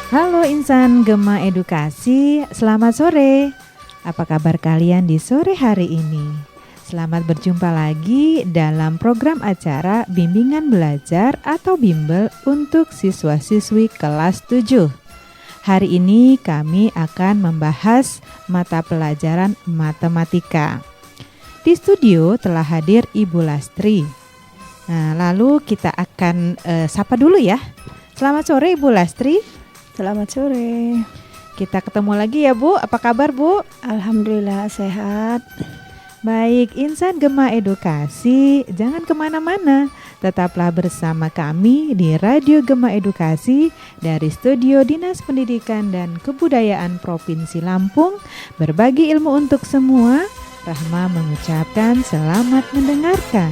Halo insan Gema Edukasi, selamat sore. Apa kabar kalian di sore hari ini? Selamat berjumpa lagi dalam program acara Bimbingan Belajar atau Bimbel untuk siswa-siswi kelas 7. Hari ini kami akan membahas mata pelajaran matematika. Di studio telah hadir Ibu Lastri. Nah, lalu kita akan sapa dulu ya. Selamat sore Ibu Lastri. Selamat sore. Kita ketemu lagi ya Bu, apa kabar Bu? Alhamdulillah sehat. Baik, insan Gema Edukasi, jangan kemana-mana. Tetaplah bersama kami di Radio Gema Edukasi dari Studio Dinas Pendidikan dan Kebudayaan Provinsi Lampung. Berbagi ilmu untuk semua. Rahma mengucapkan selamat mendengarkan.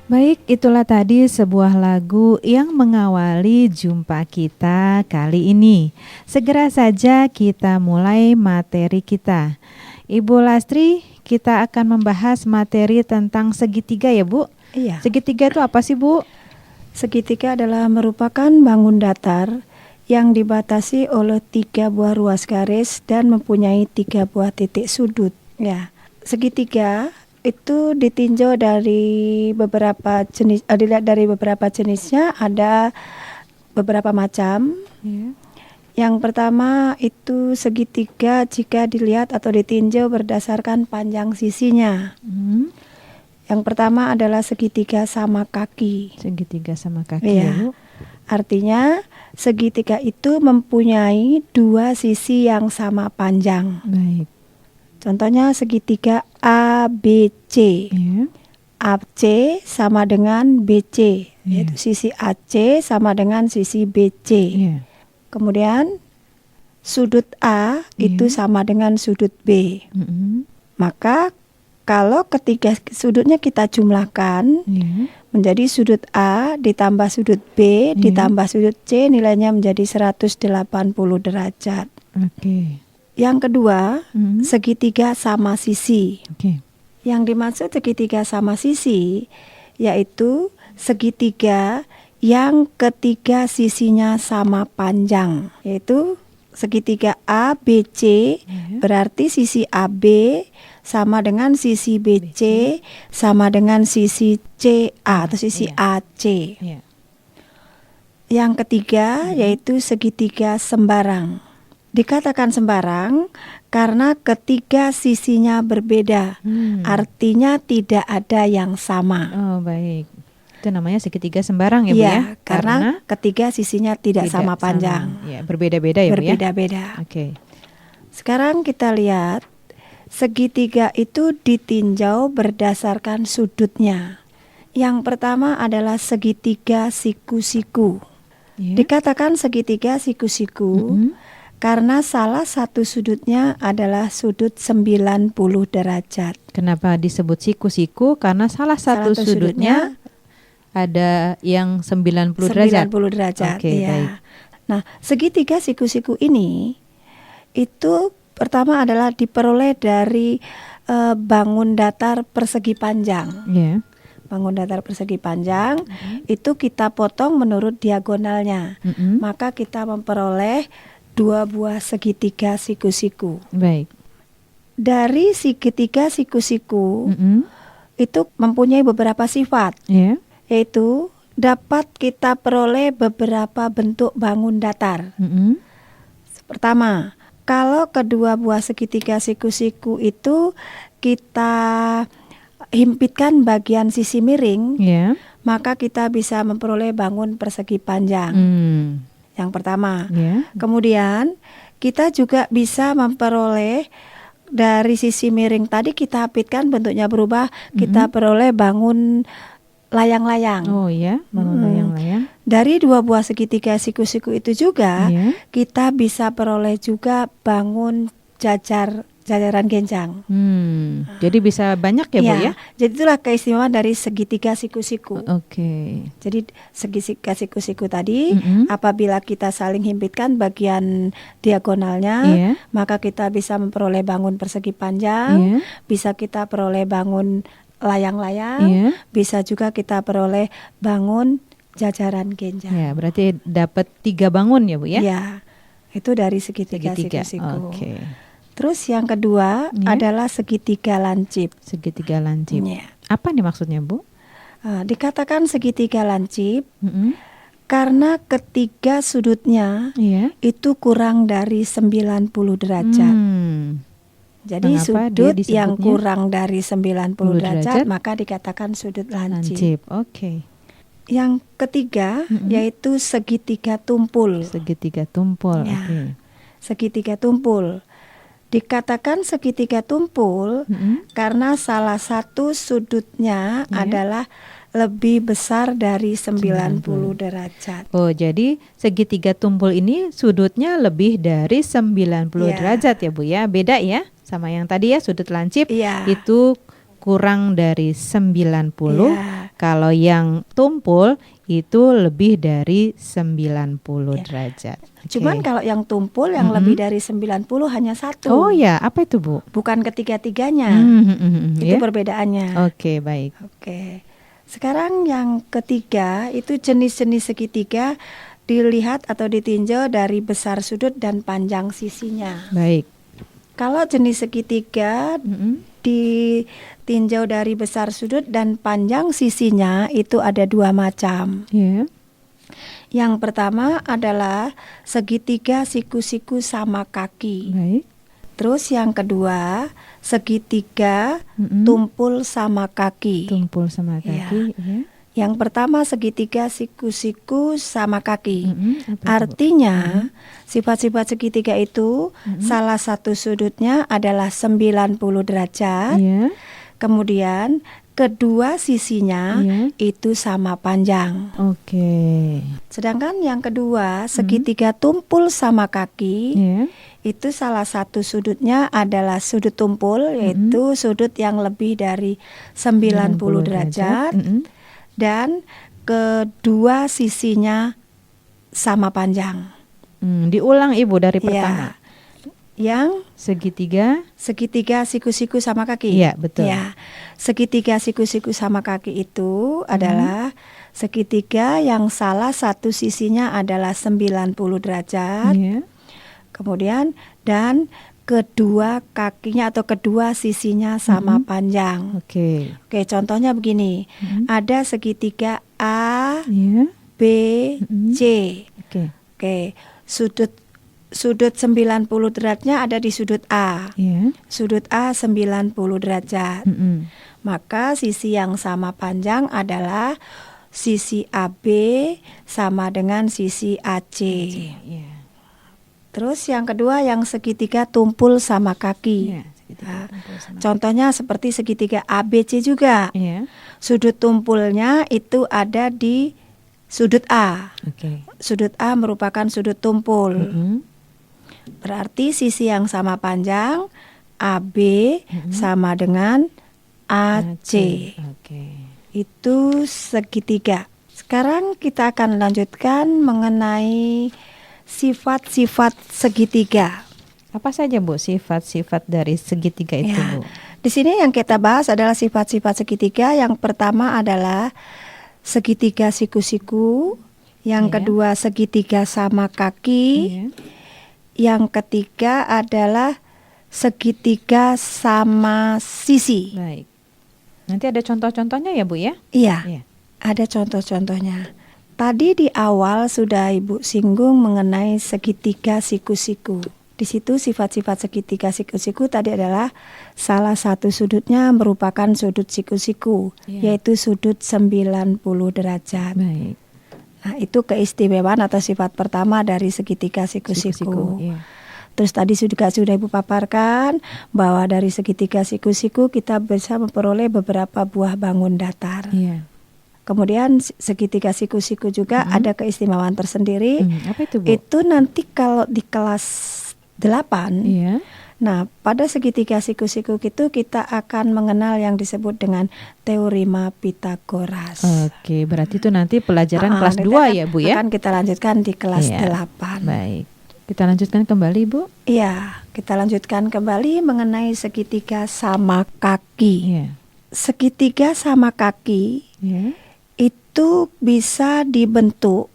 Baik, itulah tadi sebuah lagu yang mengawali jumpa kita kali ini. Segera saja kita mulai materi kita. Ibu Lastri, kita akan membahas materi tentang segitiga ya, Bu? Iya. Segitiga itu apa sih, Bu? Segitiga adalah merupakan bangun datar yang dibatasi oleh 3 buah ruas garis dan mempunyai 3 buah titik sudut. Ya, segitiga itu ditinjau dari beberapa jenis, dilihat dari beberapa jenisnya, ada beberapa macam. Ya. Yang pertama itu segitiga jika dilihat atau ditinjau berdasarkan panjang sisinya. Yang pertama adalah segitiga sama kaki. Segitiga sama kaki Iya. ya, Bu? Artinya segitiga itu mempunyai 2 sisi yang sama panjang. Baik. Contohnya segitiga ABC. Ya. AC sama dengan BC, Iya. yaitu sisi AC sama dengan sisi BC. Ya. Kemudian sudut A itu Iya. sama dengan sudut B. Maka kalau ketiga sudutnya kita jumlahkan Ya. menjadi sudut A ditambah sudut B Iya. ditambah sudut C, nilainya menjadi 180 derajat. Oke. Yang kedua, Mm. segitiga sama sisi. Oke. Yang dimaksud segitiga sama sisi yaitu segitiga yang ketiga sisinya sama panjang, yaitu segitiga ABC. Ya. Berarti sisi AB sama dengan sisi BC sama dengan sisi CA atau sisi Iya. AC. Ya. Yang ketiga yaitu segitiga sembarang. Dikatakan sembarang karena ketiga sisinya berbeda. Artinya tidak ada yang sama. Oh, baik. Itu namanya segitiga sembarang ya, Bu Iya, ya? karena ketiga sisinya tidak sama panjang. Ya, berbeda-beda ya, Bu ya? Berbeda-beda. Oke. Sekarang kita lihat segitiga itu ditinjau berdasarkan sudutnya. Yang pertama adalah segitiga siku-siku. Ya. Dikatakan segitiga siku-siku karena salah satu sudutnya adalah sudut 90 derajat. Kenapa disebut siku-siku? Karena salah satu sudutnya ada yang 90 derajat. 90 derajat. Oke, iya. baik. Nah, segitiga siku-siku ini itu pertama adalah diperoleh dari bangun datar persegi panjang. Ya. Bangun datar persegi panjang itu kita potong menurut diagonalnya. Maka kita memperoleh 2 buah segitiga siku-siku. Baik. Dari segitiga siku-siku itu mempunyai beberapa sifat, Ya. yaitu dapat kita peroleh beberapa bentuk bangun datar. Pertama, kalau kedua buah segitiga siku-siku itu kita himpitkan bagian sisi miring, Ya. maka kita bisa memperoleh bangun persegi panjang. Yang pertama. Ya. Kemudian kita juga bisa memperoleh dari sisi miring tadi kita hapitkan bentuknya berubah, kita peroleh bangun layang-layang. Oh ya, bangun layang-layang. Dari 2 buah segitiga siku-siku itu juga Ya. kita bisa peroleh juga bangun jajaran genjang. Jadi bisa banyak ya, Bu ya? Jadi itulah keistimewaan dari segitiga siku-siku. Oke. Jadi segitiga siku-siku tadi apabila kita saling himpitkan bagian diagonalnya, Iya. maka kita bisa memperoleh bangun persegi panjang, Iya. bisa kita peroleh bangun layang-layang, Iya. bisa juga kita peroleh bangun jajaran genjang. Ya, berarti dapat 3 bangun ya, Bu ya? Ya, itu dari segitiga Segitiga. siku-siku. Oke. Terus yang kedua Iya. adalah segitiga lancip. Segitiga lancip. Ya. Apa nih maksudnya, Bu? Dikatakan segitiga lancip Mm-mm. karena ketiga sudutnya Iya. itu kurang dari 90 derajat. Jadi Mengapa dia sudut yang disebutnya kurang dari 90 derajat? derajat maka dikatakan sudut lancip. Lancip. Oke. Yang ketiga yaitu segitiga tumpul. Segitiga tumpul. Ya. Oke. Segitiga tumpul. Dikatakan segitiga tumpul karena salah satu sudutnya adalah lebih besar dari 90 derajat. Oh, jadi segitiga tumpul ini sudutnya lebih dari 90 Ya. derajat ya, Bu ya. Beda ya sama yang tadi ya, sudut lancip Iya. itu kurang dari 90. Iya. Kalau yang tumpul itu lebih dari 90 derajat. Cuman Oke. kalau yang tumpul yang lebih dari 90 hanya satu. Oh ya, apa itu Bu? Bukan ketiga-tiganya. Itu Ya. perbedaannya. Oke, baik. Oke. Sekarang yang ketiga itu jenis-jenis segitiga dilihat atau ditinjau dari besar sudut dan panjang sisinya. Baik. Kalau jenis segitiga ditinjau dari besar sudut dan panjang sisinya itu ada dua macam. Ya. Yang pertama adalah segitiga siku-siku sama kaki. Baik. Terus yang kedua segitiga tumpul sama kaki. Tumpul sama kaki. Ya. Yang pertama segitiga siku-siku sama kaki. Apa itu, Bu? Artinya sifat-sifat segitiga itu salah satu sudutnya adalah 90 derajat. Ya. Kemudian kedua sisinya itu sama panjang. Oke. Sedangkan yang kedua segitiga tumpul sama kaki. Ya. Itu salah satu sudutnya adalah sudut tumpul, yaitu sudut yang lebih dari 90 derajat. Dan kedua sisinya sama panjang. Diulang Ibu dari pertama. Yang segitiga siku-siku sama kaki. Iya, betul. Ya. Segitiga siku-siku sama kaki itu adalah segitiga yang salah satu sisinya adalah 90 derajat. Iya. Kemudian dan kedua kakinya atau kedua sisinya sama panjang. Oke. Oke, contohnya begini. Ada segitiga A, Ya. B, C. Oke. Oke, sudut 90 derajatnya ada di sudut A. Ya. Sudut A 90 derajat. Maka sisi yang sama panjang adalah sisi AB sama dengan sisi AC. Ya. Terus yang kedua yang segitiga tumpul sama kaki. Ya, segitiga tumpul sama Contohnya seperti segitiga ABC juga. Ya. Sudut tumpulnya itu ada di sudut A. Oke. Sudut A merupakan sudut tumpul. Berarti sisi yang sama panjang AB sama dengan AC. Oke. Itu segitiga. Sekarang kita akan lanjutkan mengenai sifat-sifat segitiga. Apa saja Bu sifat-sifat dari segitiga itu, Ya. Bu? Di sini yang kita bahas adalah sifat-sifat segitiga. Yang pertama adalah segitiga siku-siku. Yang kedua segitiga sama kaki. Iya. Yang ketiga adalah segitiga sama sisi. Baik. Nanti ada contoh-contohnya ya Bu ya? Iya, Iya. ada contoh-contohnya. Tadi di awal sudah Ibu singgung mengenai segitiga siku-siku. Di situ sifat-sifat segitiga siku-siku tadi adalah salah satu sudutnya merupakan sudut siku-siku, yaitu sudut 90 derajat. Baik. Nah, itu keistimewaan atau sifat pertama dari segitiga siku-siku. Iya. Terus tadi sudah Ibu paparkan bahwa dari segitiga siku-siku kita bisa memperoleh beberapa buah bangun datar. Iya. Kemudian segitiga siku-siku juga ada keistimewaan tersendiri. Apa itu Bu? Itu nanti kalau di kelas 8. Iya. Nah, pada segitiga siku-siku itu kita akan mengenal yang disebut dengan teorema Pitagoras. Oke, berarti itu nanti pelajaran kelas nanti 2 ya Bu ya? Akan kita lanjutkan di kelas Iya. 8. Baik. Kita lanjutkan kembali Bu. Iya, kita lanjutkan kembali mengenai segitiga sama kaki. Iya. Segitiga sama kaki Iya. itu bisa dibentuk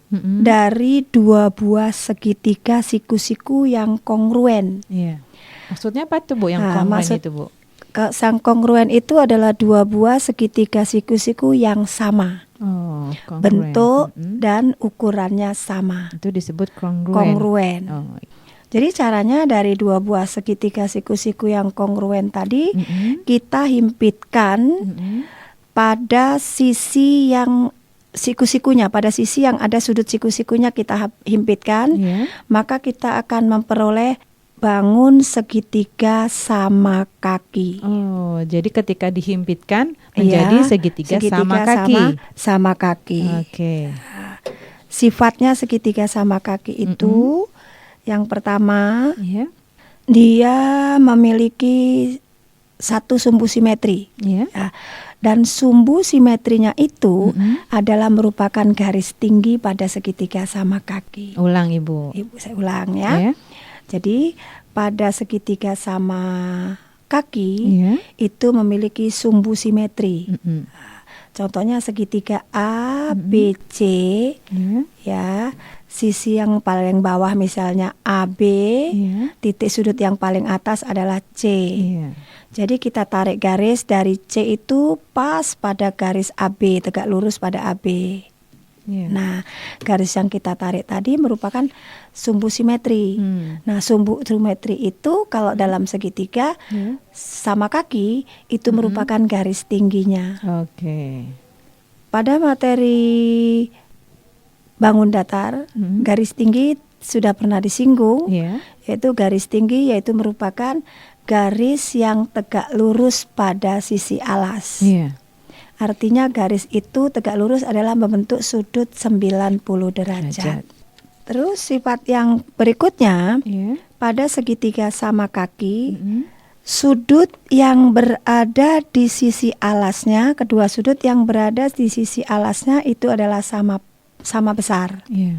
dari dua buah segitiga siku-siku yang kongruen. Iya. Maksudnya apa tuh Bu yang Nah, kongruen itu Bu? Sang kongruen itu adalah dua buah segitiga siku-siku yang sama. Oh, kongruen. Bentuk dan ukurannya sama. Itu disebut kongruen. Kongruen. Oh. Jadi caranya dari dua buah segitiga siku-siku yang kongruen tadi kita himpitkan pada sisi yang siku-sikunya, pada sisi yang ada sudut siku-sikunya kita himpitkan, maka kita akan memperoleh bangun segitiga sama kaki. Oh, jadi ketika dihimpitkan menjadi segitiga sama kaki. Sama kaki. Oke. Sifatnya segitiga sama kaki itu yang pertama, dia memiliki satu sumbu simetri. Iya. Ya, Dan sumbu simetrinya itu Mm-mm. adalah merupakan garis tinggi pada segitiga sama kaki. Ulang Ibu. Ibu, saya ulang ya. Ya. Jadi pada segitiga sama kaki Ya. itu memiliki sumbu simetri. Mm-mm. Contohnya segitiga A, Mm-mm. B, C, Ya. ya. Sisi yang paling bawah misalnya AB, Ya. titik sudut yang paling atas adalah C. Iya. Jadi kita tarik garis dari C itu pas pada garis AB, tegak lurus pada AB. Iya. Nah, garis yang kita tarik tadi merupakan sumbu simetri. Nah, sumbu simetri itu kalau dalam segitiga Ya. sama kaki itu merupakan garis tingginya. Oke. Pada materi bangun datar, garis tinggi sudah pernah disinggung, Ya. yaitu garis tinggi yaitu merupakan garis yang tegak lurus pada sisi alas. Iya. Artinya garis itu tegak lurus adalah membentuk sudut 90 derajat. Derajat. Terus sifat yang berikutnya, Ya. pada segitiga sama kaki, Mm-mm. sudut yang berada di sisi alasnya, kedua sudut yang berada di sisi alasnya itu adalah sama besar. Iya.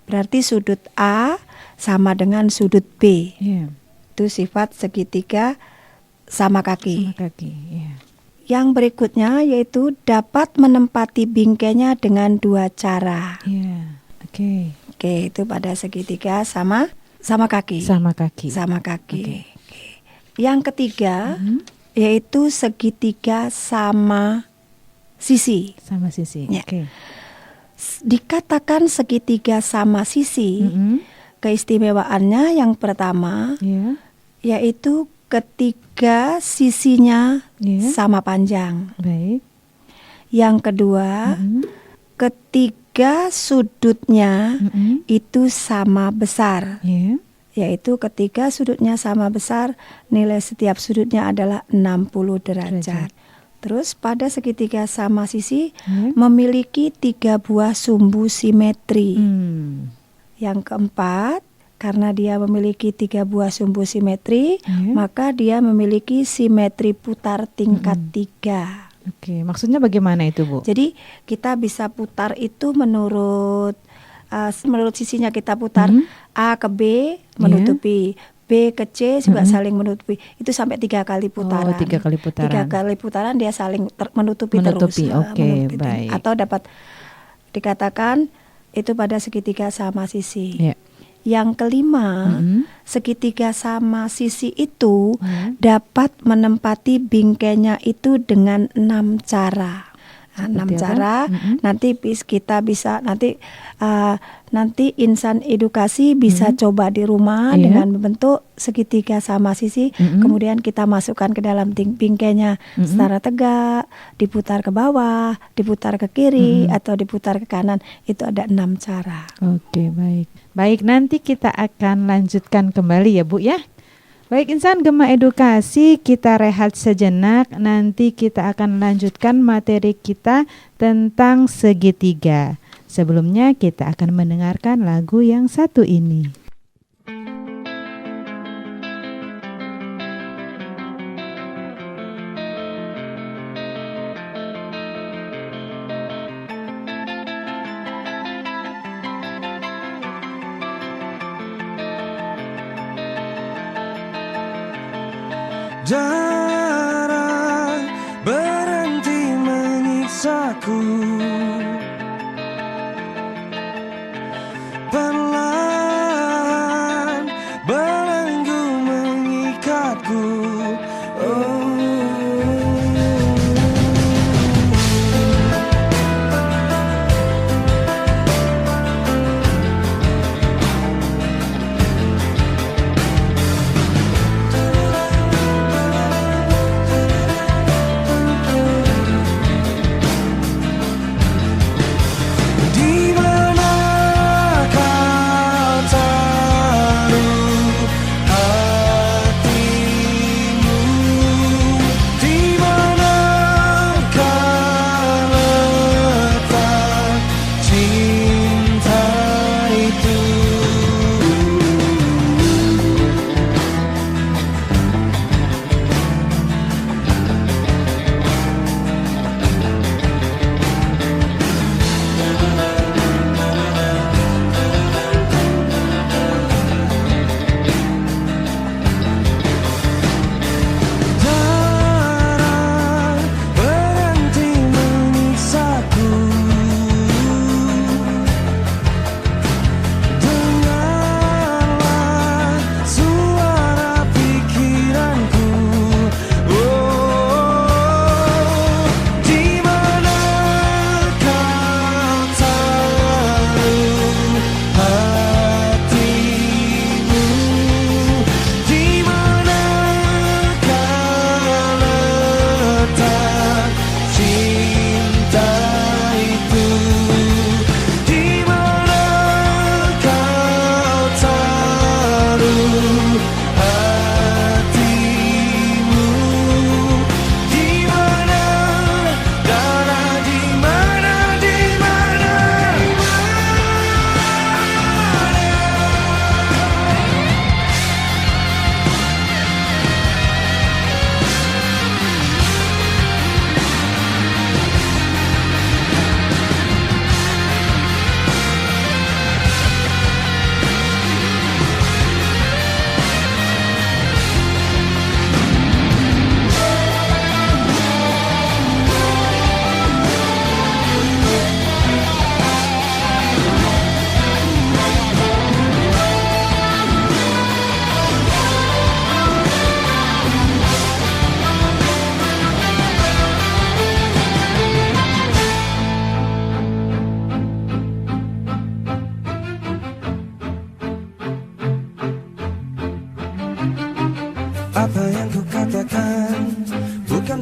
Berarti sudut A sama dengan sudut B. Iya. Itu sifat segitiga sama kaki. Sama kaki. Iya. Yang berikutnya yaitu dapat menempati bingkainya dengan dua cara. Iya. Oke. Oke, itu pada segitiga sama kaki. Sama kaki. Sama kaki. Oke. Oke. Yang ketiga yaitu segitiga sama sisi. Sama sisi. Ya. Oke. Dikatakan segitiga sama sisi, Mm-mm. keistimewaannya yang pertama Iya. yaitu ketiga sisinya Iya. sama panjang. Baik. Yang kedua, Mm-mm. ketiga sudutnya Mm-mm. itu sama besar. Iya. Yaitu ketiga sudutnya sama besar, nilai setiap sudutnya adalah 60 derajat. Derajat. Terus pada segitiga sama sisi Iya. memiliki 3 buah sumbu simetri. Yang keempat, karena dia memiliki 3 buah sumbu simetri, Iya. maka dia memiliki simetri putar tingkat 3. Oke. Maksudnya bagaimana itu, Bu? Jadi kita bisa putar itu menurut sisinya kita putar A ke B menutupi, B ke C juga saling menutupi. Itu sampai 3 kali putaran. 3 kali putaran. 3 kali putaran dia saling menutupi Menutupi, terus. oke, baik. Atau dapat dikatakan itu pada segitiga sama sisi. Ya. Yang kelima, Mm-mm. segitiga sama sisi itu Ya. dapat menempati bingkainya itu dengan 6 cara. Nah, 6 Seperti apa? cara. Nanti kita bisa nanti insan edukasi bisa coba di rumah Iya. dengan membentuk segitiga sama sisi. Kemudian kita masukkan ke dalam bingkainya secara tegak, diputar ke bawah, diputar ke kiri atau diputar ke kanan. Itu ada 6 cara. Oke, baik. Baik, nanti kita akan lanjutkan kembali ya, Bu ya. Baik, insan Gema Edukasi, kita rehat sejenak. Nanti kita akan lanjutkan materi kita tentang segitiga. Sebelumnya kita akan mendengarkan lagu yang satu ini. Darah berhenti menyiksaku, perlahan belenggu mengikatku.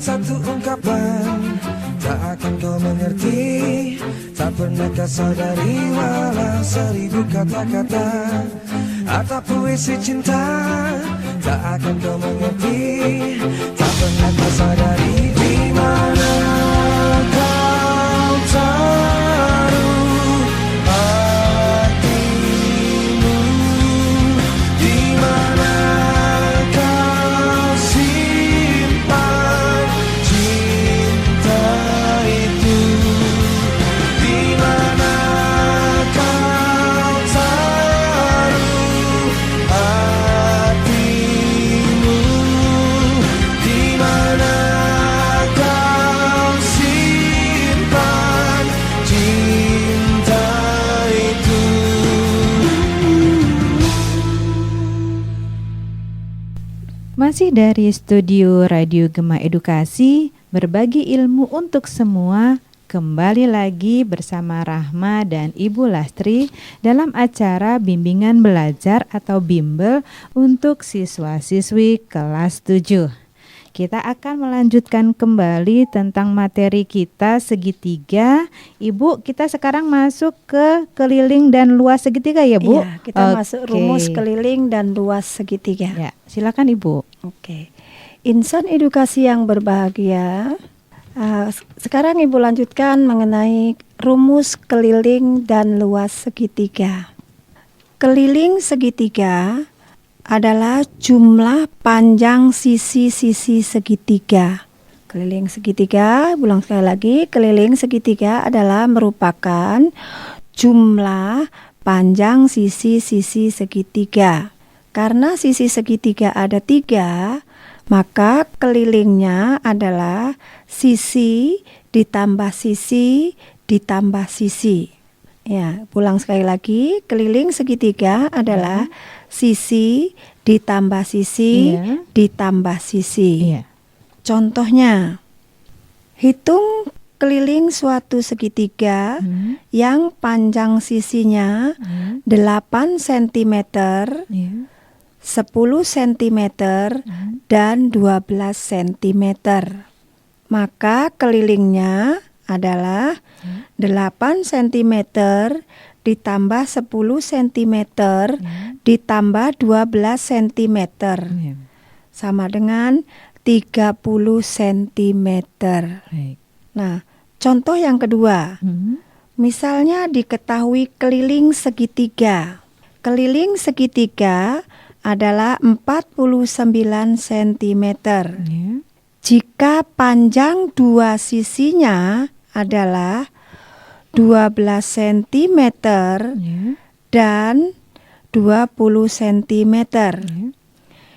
satu ungkapan, tak akan kau mengerti. Tak pernah kau sadari walau 1000 kata-kata atau puisi cinta, tak akan kau mengerti. Tak pernah kau sadari di mana kau taruh hatimu, di mana kau simpan cinta itu, di mana kau taruh hatimu, di mana kau simpan cinta itu. Masih dari studio Radio Gema Edukasi, berbagi ilmu untuk semua. Kembali lagi bersama Rahma dan Ibu Lastri dalam acara bimbingan belajar atau bimbel untuk siswa-siswi kelas 7. Kita akan melanjutkan kembali tentang materi kita segitiga. Ibu, kita sekarang masuk ke keliling dan luas segitiga ya, Bu? Iya, kita masuk rumus keliling dan luas segitiga. Ya, silakan Ibu. Oke. Insan edukasi yang berbahagia. Sekarang Ibu lanjutkan mengenai rumus keliling dan luas segitiga. Keliling segitiga adalah jumlah panjang sisi-sisi segitiga. Keliling segitiga, ulang sekali lagi, keliling segitiga adalah merupakan jumlah panjang sisi-sisi segitiga. Karena sisi segitiga ada 3, maka kelilingnya adalah sisi ditambah sisi ditambah sisi. Ya, ulang sekali lagi, keliling segitiga adalah sisi ditambah sisi ditambah sisi. Iya. Contohnya, hitung keliling suatu segitiga yang panjang sisinya 8 cm, 10 cm, dan 12 cm. Maka kelilingnya adalah 8 cm ditambah 10 cm ditambah 12 cm sama dengan 30 cm. Nah, contoh yang kedua, misalnya diketahui keliling segitiga. Keliling segitiga adalah 49 cm. Jika panjang dua sisinya adalah 12 cm dan 20 cm.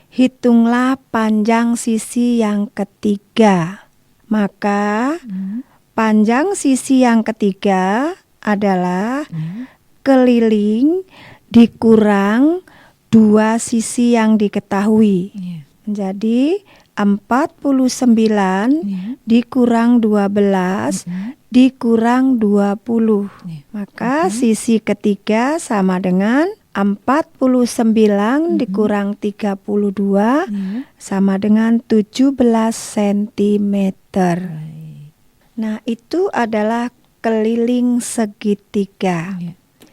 Hitunglah panjang sisi yang ketiga. Maka panjang sisi yang ketiga adalah keliling dikurang dua sisi yang diketahui. Jadi 49 dikurang 12 dikurang 20. Maka sisi ketiga sama dengan 49 dikurang 32 sama dengan 17 cm. Nah, itu adalah keliling segitiga.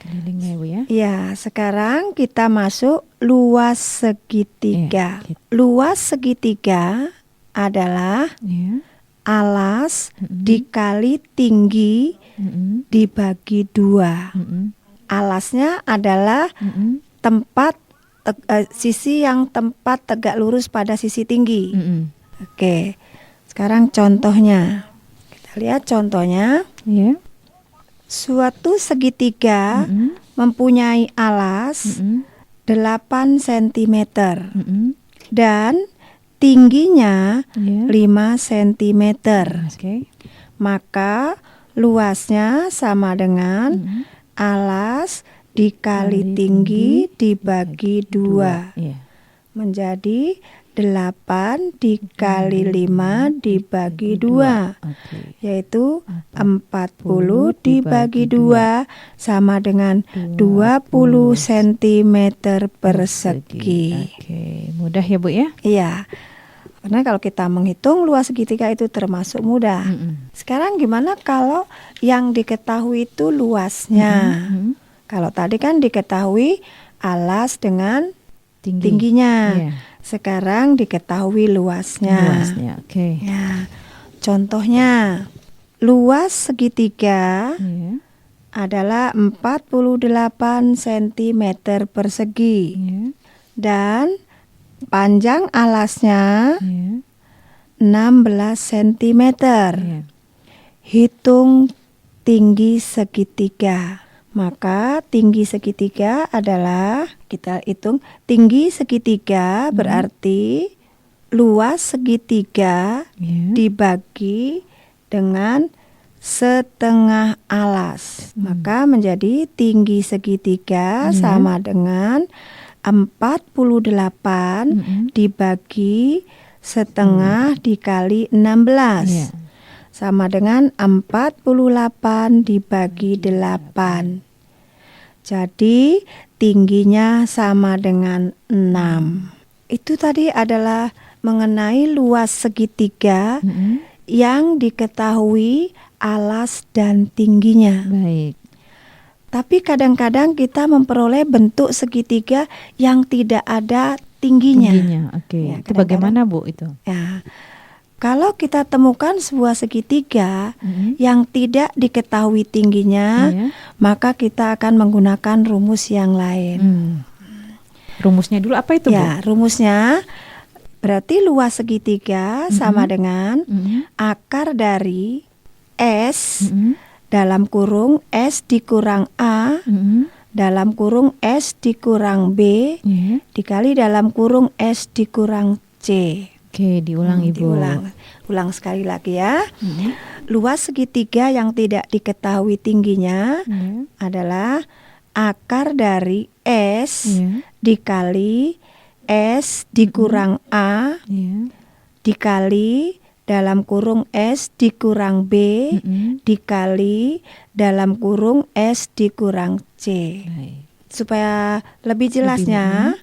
Kelilingnya Ibu ya. Ya, sekarang kita masuk luas segitiga. Luas segitiga adalah alas dikali tinggi dibagi 2. Alasnya adalah tempat sisi yang tempat tegak lurus pada sisi tinggi. Oke, sekarang contohnya. Kita lihat contohnya. Suatu segitiga mempunyai alas 8 cm dan tingginya 5 cm. Maka luasnya sama dengan alas dikali tinggi dibagi 2 menjadi 8 dikali 5 dibagi 2 yaitu 40 dibagi 2 sama dengan 20 cm persegi. Oke, mudah ya Bu ya? Iya. Karena kalau kita menghitung luas segitiga itu termasuk mudah. Sekarang gimana kalau yang diketahui itu luasnya? Kalau tadi kan diketahui alas dengan tingginya. Iya. Sekarang diketahui luasnya. Luasnya, oke. Ya, contohnya luas segitiga Iya. adalah 48 cm persegi Iya. dan panjang alasnya Iya. 16 cm. Iya. Hitung tinggi segitiga. Maka tinggi segitiga adalah, kita hitung tinggi segitiga berarti luas segitiga Iya. dibagi dengan setengah alas. Maka menjadi tinggi segitiga sama dengan 48 dibagi setengah dikali 16. Iya. Sama dengan 48 dibagi 8. Jadi tingginya sama dengan 6. Itu tadi adalah mengenai luas segitiga yang diketahui alas dan tingginya. Baik. Tapi kadang-kadang kita memperoleh bentuk segitiga yang tidak ada tingginya. Oke. Ya, Itu bagaimana, Bu, itu? Ya, kalau kita temukan sebuah segitiga yang tidak diketahui tingginya, Iya. maka kita akan menggunakan rumus yang lain. Rumusnya dulu apa itu, Bu? Ya, rumusnya berarti luas segitiga sama dengan akar dari S dalam kurung S dikurang A dalam kurung S dikurang B Iya. dikali dalam kurung S dikurang C. Oke, diulang, Ibu. Ulang sekali lagi ya. Luas segitiga yang tidak diketahui tingginya Iya. adalah akar dari S Iya. dikali S dikurang A Iya. dikali dalam kurung S dikurang B dikali dalam kurung S dikurang C. Baik. Supaya lebih jelasnya,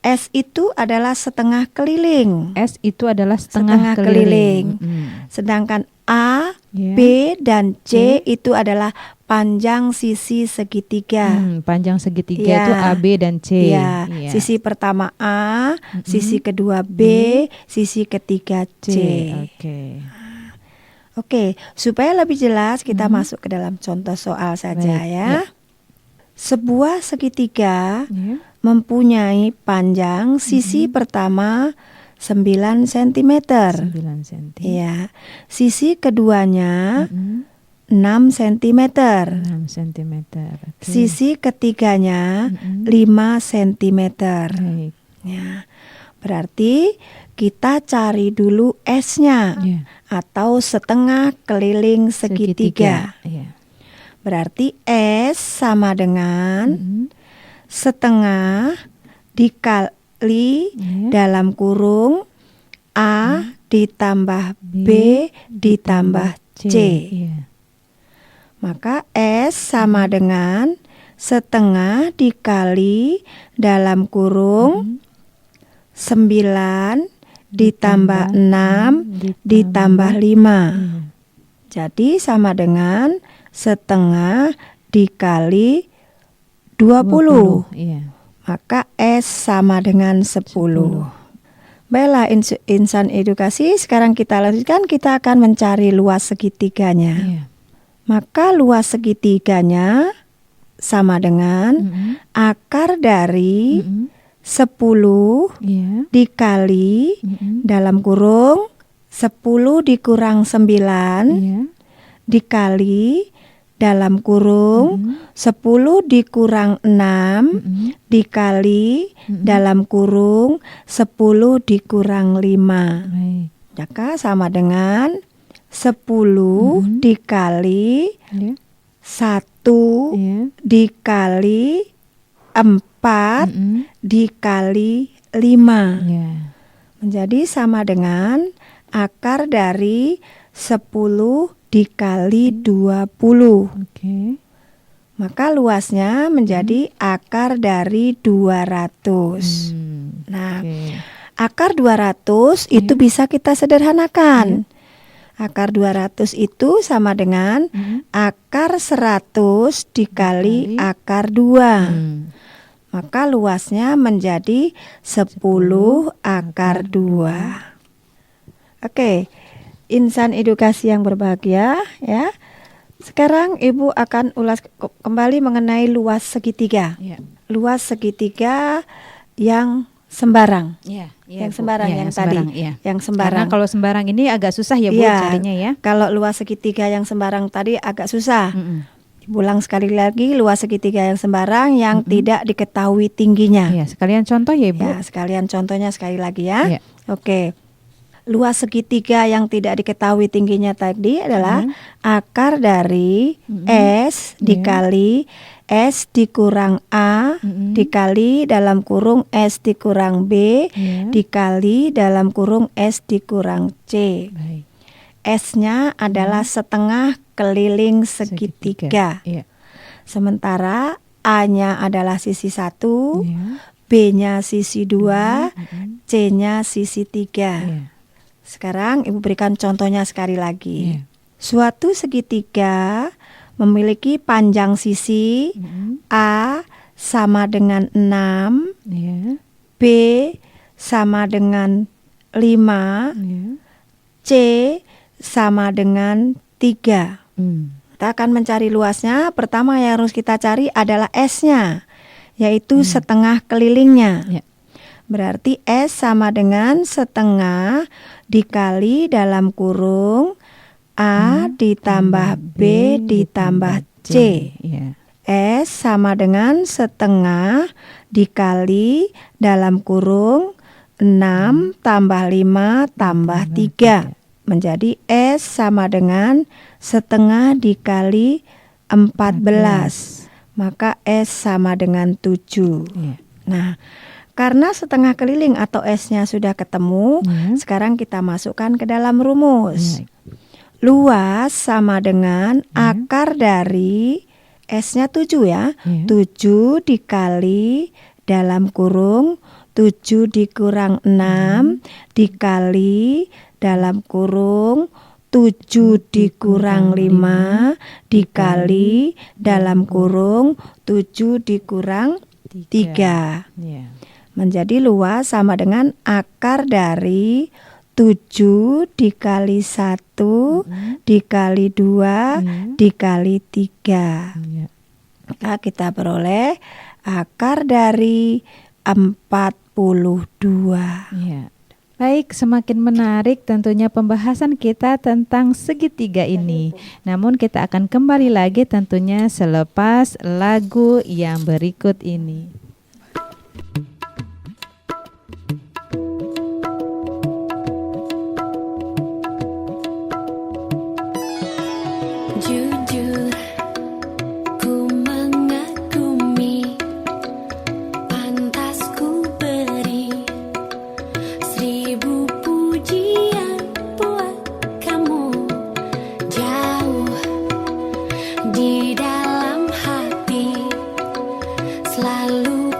S itu adalah setengah keliling. S itu adalah setengah keliling. keliling. Sedangkan A, Iya. B, dan C itu adalah panjang sisi segitiga. Panjang segitiga Iya. itu A, B, dan C. Ya, Iya. sisi pertama A, sisi kedua B, sisi ketiga C. Oke. Oke, supaya lebih jelas kita masuk ke dalam contoh soal saja Baik, ya. ya. Sebuah segitiga Iya. mempunyai panjang sisi pertama 9 cm. 9 cm. Ya, sisi keduanya 6 cm. 6 cm. Oke. Sisi ketiganya 5 cm. Baik. Ya, berarti kita cari dulu S-nya Iya. atau setengah keliling segitiga. Iya. Berarti S sama dengan setengah dikali Iya. dalam kurung A ditambah B ditambah C. Iya. Maka S sama dengan setengah dikali dalam kurung 9 ditambah 6 ditambah 5. Jadi sama dengan setengah dikali 20. Iya. Maka S sama dengan 10. Baiklah insan edukasi, sekarang kita lanjutkan, kita akan mencari luas segitiganya. Iya. Maka luas segitiganya sama dengan akar dari 10 Iya. dikali dalam kurung 10 dikurang 9 Iya. dikali dalam kurung 10 dikurang 6 dikali dalam kurung 10 dikurang 5. Baik. Maka sama dengan 10 dikali Iya. 1 Iya. dikali 4 dikali 5. Iya. Menjadi sama dengan akar dari 10 dikali 20. Oke. Maka luasnya menjadi akar dari 200. Nah, Oke. akar 200 itu bisa kita sederhanakan. Akar 200 itu sama dengan akar 100 dikali akar 2. Maka luasnya menjadi 10 akar 2. Oke, insan edukasi yang berbahagia ya. Sekarang Ibu akan ulas kembali mengenai luas segitiga. Luas segitiga yang sembarang. Yang sembarang yang tadi. Yang sembarang. Karena kalau sembarang ini agak susah ya Bu carinya ya. Kalau luas segitiga yang sembarang tadi agak susah. Ulang sekali lagi, luas segitiga yang sembarang yang tidak diketahui tingginya. Sekalian contoh ya Ibu. Sekalian contohnya sekali lagi ya. Oke. Luas segitiga yang tidak diketahui tingginya tadi adalah akar dari S dikali S dikurang A dikali dalam kurung S dikurang B dikali dalam kurung S dikurang C. S-nya adalah setengah keliling segitiga. Sementara A-nya adalah sisi 1, B-nya sisi 2, C-nya sisi 3. Sekarang Ibu berikan contohnya sekali lagi. Suatu segitiga memiliki panjang sisi A sama dengan 6, B sama dengan 5, C sama dengan 3. Kita akan mencari luasnya. Pertama yang harus kita cari adalah S-nya, yaitu setengah kelilingnya. Berarti S sama dengan setengah dikali dalam kurung A ditambah B ditambah C. S sama dengan setengah dikali dalam kurung 6 tambah 5 tambah 3. Menjadi S sama dengan setengah dikali 14. Maka S sama dengan 7. Nah, karena setengah keliling atau S-nya sudah ketemu, sekarang kita masukkan ke dalam rumus. Luas sama dengan akar dari S-nya 7 ya. 7 dikali dalam kurung 7 dikurang 6 dikali dalam kurung 7 dikurang 5 dikali dalam kurung 7 dikurang 3. Menjadi luas sama dengan akar dari 7 dikali 1 dikali 2 dikali 3. Maka kita peroleh akar dari 42. Baik, semakin menarik tentunya pembahasan kita tentang segitiga ini. Namun kita akan kembali lagi tentunya selepas lagu yang berikut ini. Jujur, ku mengagumi, pantas ku beri 1000 pujian buat kamu. Jauh di dalam hati, selalu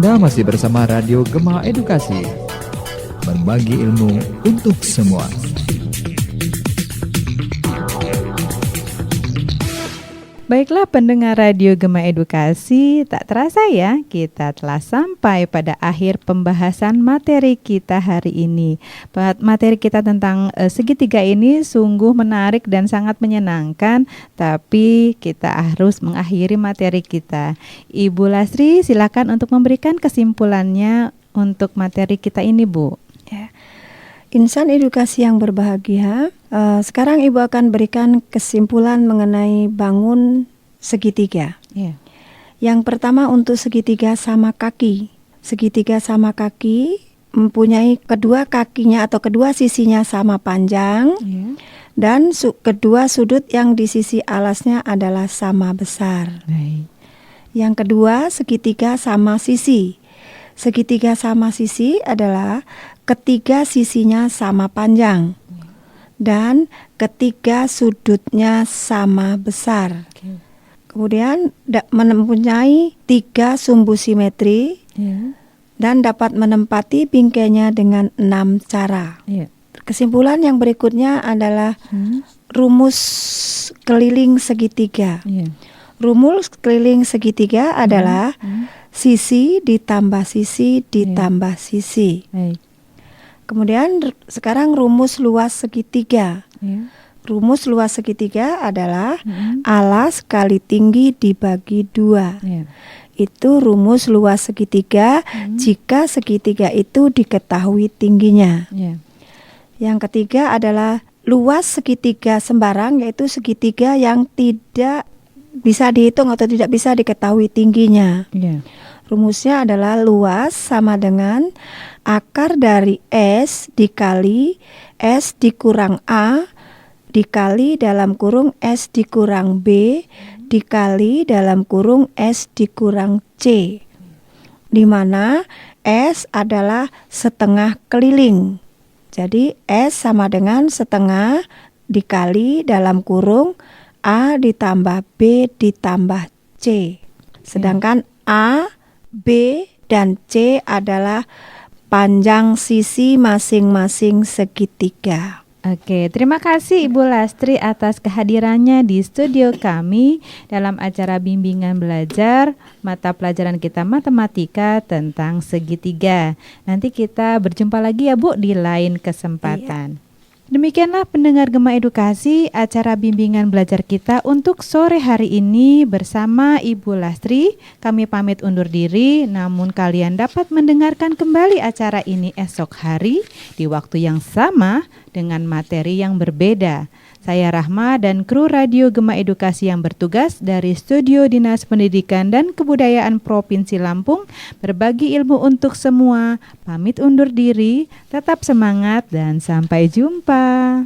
Anda masih bersama Radio Gema Edukasi, berbagi ilmu untuk semua. Baiklah pendengar Radio Gema Edukasi, tak terasa ya kita telah sampai pada akhir pembahasan materi kita hari ini. Materi kita tentang segitiga ini sungguh menarik dan sangat menyenangkan, tapi kita harus mengakhiri materi kita. Ibu Lasri, silakan untuk memberikan kesimpulannya untuk materi kita ini, Bu. Ya. Insan edukasi yang berbahagia, sekarang Ibu akan berikan kesimpulan mengenai bangun segitiga. Yeah. Yang pertama untuk segitiga sama kaki. Segitiga sama kaki mempunyai kedua kakinya atau kedua sisinya sama panjang, Yeah. dan kedua sudut yang di sisi alasnya adalah sama besar. Baik. Yang kedua, segitiga sama sisi. Segitiga sama sisi adalah ketiga sisinya sama panjang dan ketiga sudutnya sama besar. Okay. Kemudian mempunyai 3 sumbu simetri Yeah. dan dapat menempati bingkainya dengan 6 cara. Yeah. Kesimpulan yang berikutnya adalah rumus keliling segitiga. Yeah. Rumus keliling segitiga adalah sisi ditambah sisi ditambah sisi. Baik. Kemudian sekarang rumus luas segitiga. Yeah. Rumus luas segitiga adalah alas kali tinggi dibagi 2. Yeah. Itu rumus luas segitiga jika segitiga itu diketahui tingginya. Yeah. Yang ketiga adalah luas segitiga sembarang, yaitu segitiga yang tidak bisa dihitung atau tidak bisa diketahui tingginya. Yeah. Rumusnya adalah luas sama dengan akar dari S dikali S dikurang A dikali dalam kurung S dikurang B dikali dalam kurung S dikurang C, di mana S adalah setengah keliling. Jadi S sama dengan setengah dikali dalam kurung A ditambah B ditambah C. Sedangkan A, B, dan C adalah panjang sisi masing-masing segitiga. Oke, terima kasih Ibu Lastri atas kehadirannya di studio kami dalam acara bimbingan belajar mata pelajaran kita matematika tentang segitiga. Nanti kita berjumpa lagi ya Bu di lain kesempatan. Demikianlah pendengar Gema Edukasi, acara bimbingan belajar kita untuk sore hari ini bersama Ibu Lastri. Kami pamit undur diri, namun kalian dapat mendengarkan kembali acara ini esok hari di waktu yang sama dengan materi yang berbeda. Saya Rahma dan kru Radio Gema Edukasi yang bertugas dari Studio Dinas Pendidikan dan Kebudayaan Provinsi Lampung berbagi ilmu untuk semua. Pamit undur diri, tetap semangat dan sampai jumpa.